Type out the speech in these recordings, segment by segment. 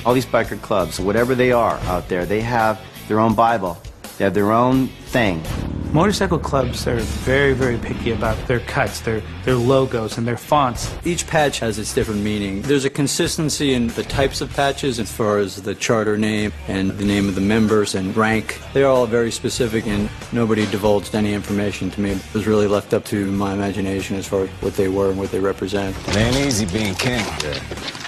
All these biker clubs, whatever they are out there, they have their own Bible. They have their own thing. Motorcycle clubs are very, very picky about their cuts, their logos, and their fonts. Each patch has its different meaning. There's a consistency in the types of patches as far as the charter name and the name of the members and rank. They're all very specific, and nobody divulged any information to me. It was really left up to my imagination as far as what they were and what they represent. It ain't easy being king. Yeah.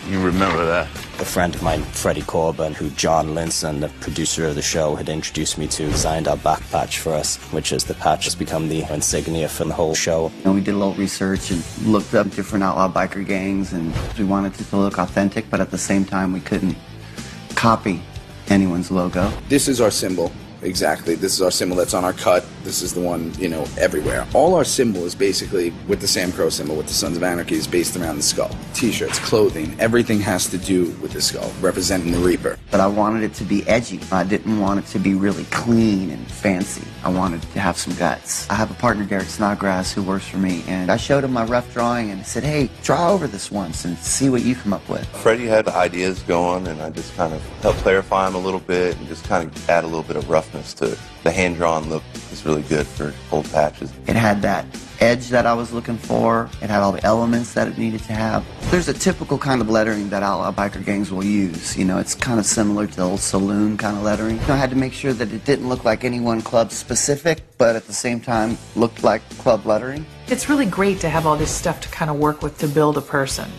You remember that. A friend of mine, Freddie Corbin, who John Linson, the producer of the show, had introduced me to, designed our back patch for us, which is the patch that's become the insignia for the whole show. And we did a little research and looked up different outlaw biker gangs, and we wanted it to look authentic, but at the same time we couldn't copy anyone's logo. This is our symbol. Exactly. This is our symbol that's on our cut. This is the one, everywhere. All our symbol is basically with the Sam Crow symbol, with the Sons of Anarchy, is based around the skull. T-shirts, clothing, everything has to do with the skull, representing the Reaper. But I wanted it to be edgy. I didn't want it to be really clean and fancy. I wanted it to have some guts. I have a partner, Derek Snodgrass, who works for me, and I showed him my rough drawing and said, hey, draw over this once and see what you come up with. Freddie had the ideas going, and I just kind of helped clarify them a little bit and just kind of add a little bit of roughness to it. The hand-drawn look is really good for old patches. It had that edge that I was looking for. It had all the elements that it needed to have. There's a typical kind of lettering that outlaw biker gangs will use. It's kind of similar to the old saloon kind of lettering. I had to make sure that it didn't look like any one club specific, but at the same time looked like club lettering. It's really great to have all this stuff to kind of work with to build a person,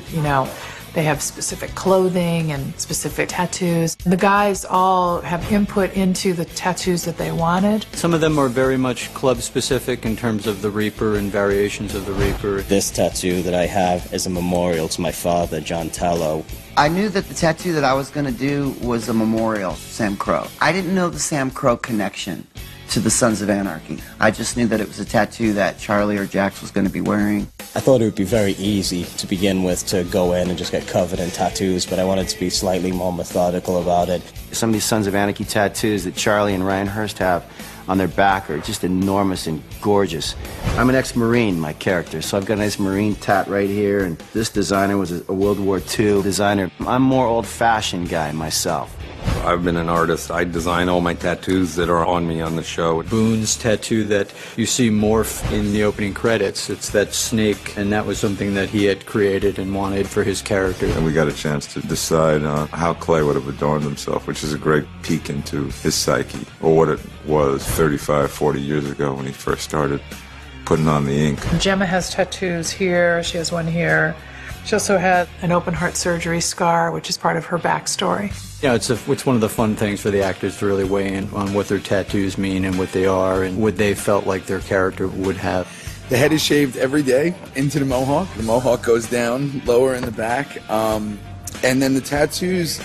They have specific clothing and specific tattoos. The guys all have input into the tattoos that they wanted. Some of them are very much club specific in terms of the Reaper and variations of the Reaper. This tattoo that I have is a memorial to my father, John Tallow. I knew that the tattoo that I was going to do was a memorial to Sam Crow. I didn't know the Sam Crow connection to the Sons of Anarchy. I just knew that it was a tattoo that Charlie or Jax was going to be wearing. I thought it would be very easy to begin with to go in and just get covered in tattoos, but I wanted to be slightly more methodical about it. Some of these Sons of Anarchy tattoos that Charlie and Ryan Hurst have on their back are just enormous and gorgeous. I'm an ex-Marine, my character, so I've got a nice Marine tat right here, and this designer was a World War II designer. I'm a more old-fashioned guy myself. I've been an artist. I design all my tattoos that are on me on the show. Boone's tattoo that you see morph in the opening credits, it's that snake, and that was something that he had created and wanted for his character. And we got a chance to decide how Clay would have adorned himself, which is a great peek into his psyche, or what it was 35, 40 years ago when he first started putting on the ink. Gemma has tattoos here, she has one here. She also had an open heart surgery scar, which is part of her backstory. It's one of the fun things for the actors to really weigh in on what their tattoos mean and what they are and what they felt like their character would have. The head is shaved every day into the mohawk. The mohawk goes down lower in the back. And then the tattoos,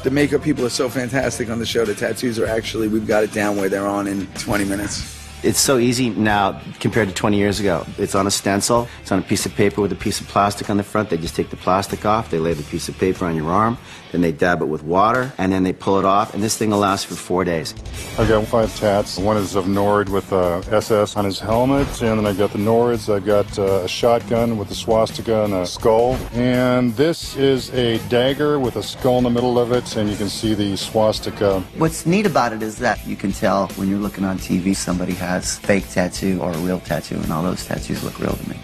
the makeup people are so fantastic on the show. The tattoos are actually, we've got it down where they're on in 20 minutes. It's so easy now compared to 20 years ago. It's on a stencil. It's on a piece of paper with a piece of plastic on the front. They just take the plastic off. They lay the piece of paper on your arm. Then they dab it with water, and then they pull it off. And this thing will last for 4 days. I got 5 tats. One is of Nord with SS on his helmet, and then I got the Nords. I got a shotgun with a swastika and a skull. And this is a dagger with a skull in the middle of it, and you can see the swastika. What's neat about it is that you can tell when you're looking on TV somebody has fake tattoo or a real tattoo, and all those tattoos look real to me.